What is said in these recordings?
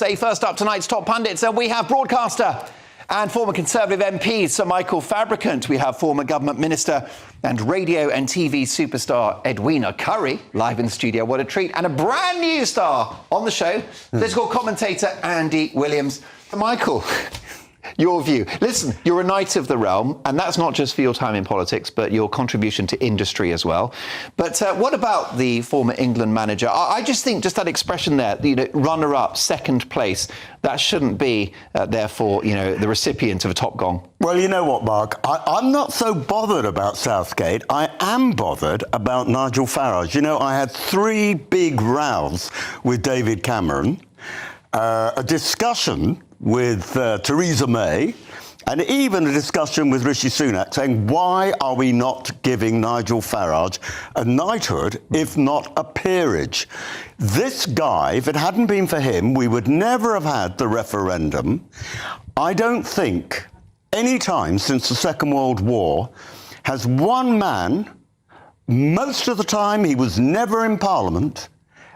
say. First up, tonight's top pundits, and we have broadcaster and former Conservative MP Sir Michael Fabricant. We have former Government Minister and radio and TV superstar Edwina Currie live in the studio. What a treat. And a brand new star on the show, political commentator Andy Williams. Michael, your view. Listen, you're a knight of the realm, and that's not just for your time in politics, but your contribution to industry as well. But what about the former England manager? I just think just that expression there, runner-up, second place, that shouldn't be, therefore, the recipient of a top gong. Well, you know what, Mark? I'm not so bothered about Southgate. I am bothered about Nigel Farage. I had 3 big rows with David Cameron, a discussion with Theresa May, and even a discussion with Rishi Sunak saying, why are we not giving Nigel Farage a knighthood, if not a peerage? This guy, if it hadn't been for him, we would never have had the referendum. I don't think any time since the Second World War has one man, most of the time he was never in Parliament,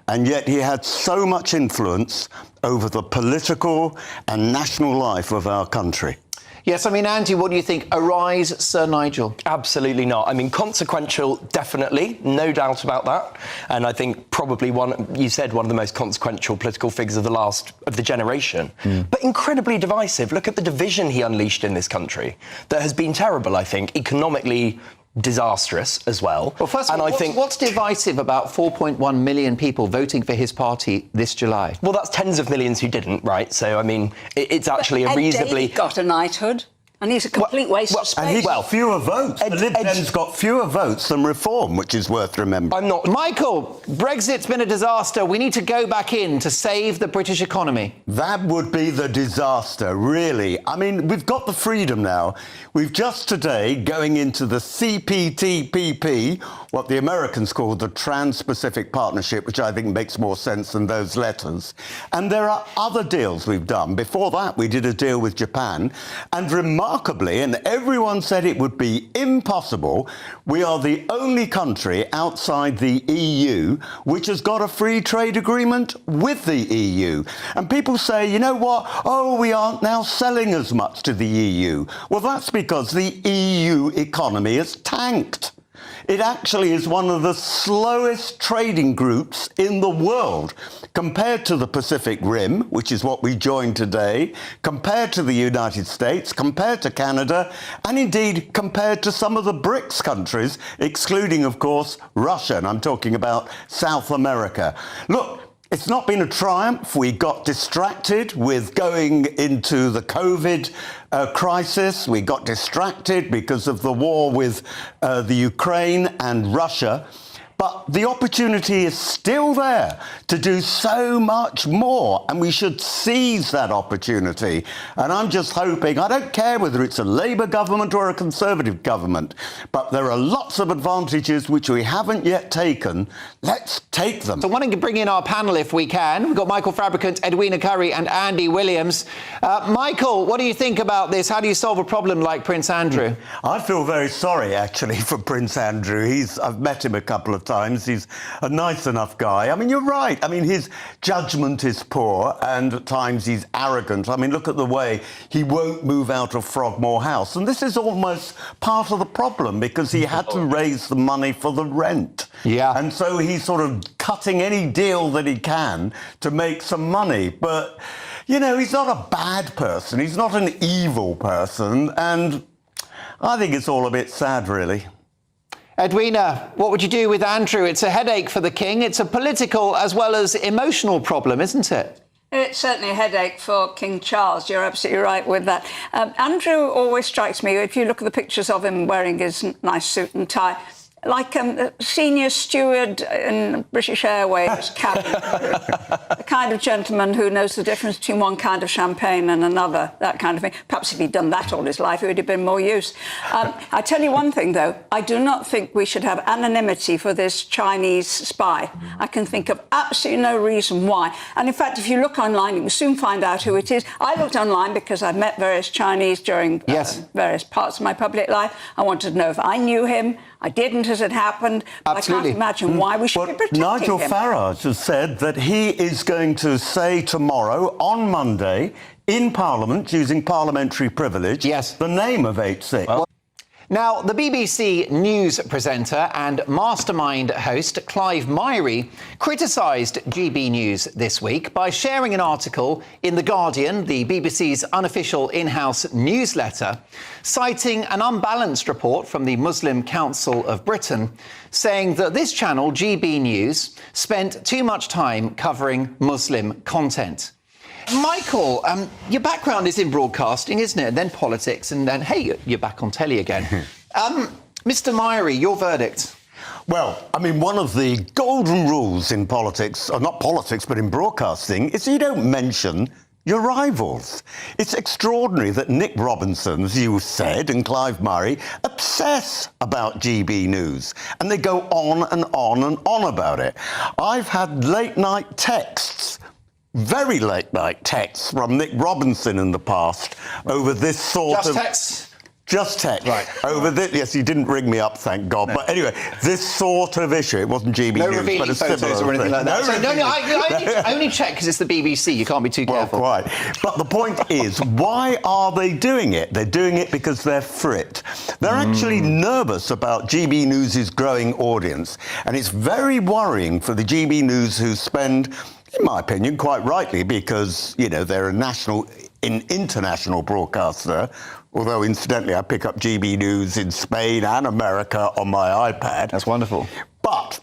and yet he had so much influence over the political and national life of our country. Yes, Andy, what do you think? Arise, Sir Nigel. Absolutely not. Consequential, definitely, no doubt about that. And I think probably one of the most consequential political figures of the generation. But incredibly divisive. Look at the division he unleashed in this country. That has been terrible, I think, economically disastrous as well. Well, first of all, what's divisive about 4.1 million people voting for his party this July? Well, that's tens of millions who didn't, right? So, it's actually a reasonably... Ed Davey got a knighthood, and he's a complete waste of space. And he got fewer votes. The Lib Dems got fewer votes than Reform, which is worth remembering. Michael, Brexit's been a disaster. We need to go back in to save the British economy. That would be the disaster, really. We've got the freedom now. We've just today, going into the CPTPP, what the Americans call the Trans-Pacific Partnership, which I think makes more sense than those letters. And there are other deals we've done. Before that, we did a deal with Japan. And remarkably, and everyone said it would be impossible, we are the only country outside the EU which has got a free trade agreement with the EU. And people say, you know what? Oh, we aren't now selling as much to the EU. Well, that's because the EU economy has tanked. It actually is one of the slowest trading groups in the world compared to the Pacific Rim, which is what we joined today, compared to the United States, compared to Canada, and indeed compared to some of the BRICS countries, excluding, of course, Russia, and I'm talking about South America. Look, it's not been a triumph. We got distracted with going into the COVID crisis. We got distracted because of the war with the Ukraine and Russia. But the opportunity is still there to do so much more, and we should seize that opportunity. And I'm just hoping, I don't care whether it's a Labour government or a Conservative government, but there are lots of advantages which we haven't yet taken. Let's take them. So why don't you bring in our panel if we can? We've got Michael Fabricant, Edwina Currie and Andy Williams. Michael, what do you think about this? How do you solve a problem like Prince Andrew? I feel very sorry, actually, for Prince Andrew. I've met him a couple of times. He's a nice enough guy. You're right. His judgment is poor, and at times he's arrogant. Look at the way he won't move out of Frogmore House. And this is almost part of the problem, because he had to raise the money for the rent. Yeah. And so he's sort of cutting any deal that he can to make some money. But, he's not a bad person. He's not an evil person. And I think it's all a bit sad, really. Edwina, what would you do with Andrew? It's a headache for the king. It's a political as well as emotional problem, isn't it? It's certainly a headache for King Charles. You're absolutely right with that. Andrew always strikes me, if you look at the pictures of him wearing his nice suit and tie, like a senior steward in British Airways cabin. The kind of gentleman who knows the difference between one kind of champagne and another, that kind of thing. Perhaps if he'd done that all his life, it would have been more use. I tell you one thing, though. I do not think we should have anonymity for this Chinese spy. I can think of absolutely no reason why. And in fact, if you look online, you will soon find out who it is. I looked online because I've met various Chinese during various parts of my public life. I wanted to know if I knew him. I didn't as it happened. Absolutely. I can't imagine why we should be protecting Nigel him. Farage has said that he is going to say tomorrow, on Monday, in Parliament, using parliamentary privilege, the name of 8-6. Now, the BBC News presenter and mastermind host Clive Myrie criticised GB News this week by sharing an article in The Guardian, the BBC's unofficial in-house newsletter, citing an unbalanced report from the Muslim Council of Britain, saying that this channel, GB News, spent too much time covering Muslim content. Michael, your background is in broadcasting, isn't it? And then politics, and then, hey, you're back on telly again. Mr. Myrie, your verdict? Well, I mean, one of the golden rules in politics, or not politics, but in broadcasting, is you don't mention your rivals. It's extraordinary that Nick Robinson, as you said, and Clive Myrie obsess about GB News, and they go on and on and on about it. I've had late-night texts, very late-night texts from Nick Robinson in the past over this sort of... Just texts? Just text. Right. Over this, yes, he didn't ring me up, thank God. No. But anyway, this sort of issue, it wasn't GB no News, revealing but a photos or anything like that. I only check because it's the BBC. You can't be too careful. Well, quite. But the point is, why are they doing it? They're doing it because they're frit. They're actually nervous about GB News' growing audience. And it's very worrying for the GB News who spend, in my opinion, quite rightly, because, you know, they're an international broadcaster, although, incidentally, I pick up GB News in Spain and America on my iPad. That's wonderful. But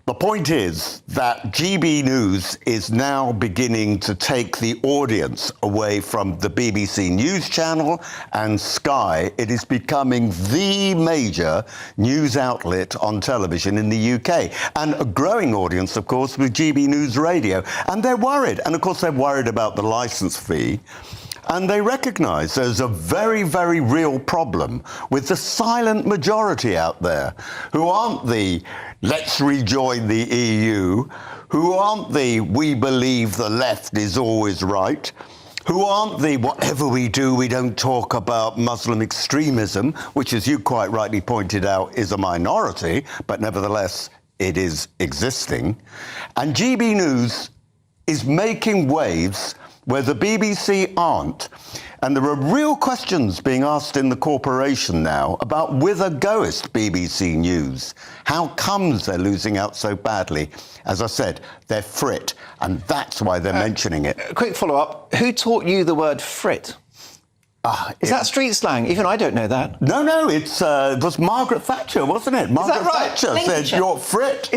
the point is that GB News is now beginning to take the audience away from the BBC News Channel and Sky. It is becoming the major news outlet on television in the UK. And a growing audience, of course, with GB News Radio. And they're worried. And, of course, they're worried about the licence fee. And they recognise there's a very, very real problem with the silent majority out there who aren't the let's rejoin the EU, who aren't the we believe the left is always right, who aren't the whatever we do, we don't talk about Muslim extremism, which, as you quite rightly pointed out, is a minority, but nevertheless it is existing. And GB News is making waves where the BBC aren't. And there are real questions being asked in the corporation now about whither goest BBC News. How comes they're losing out so badly? As I said, they're frit, and that's why they're mentioning it. Quick follow-up. Who taught you the word frit? Is that street slang? Even I don't know that. No, it was Margaret Thatcher, wasn't it? Margaret right? Thatcher said, you're frit.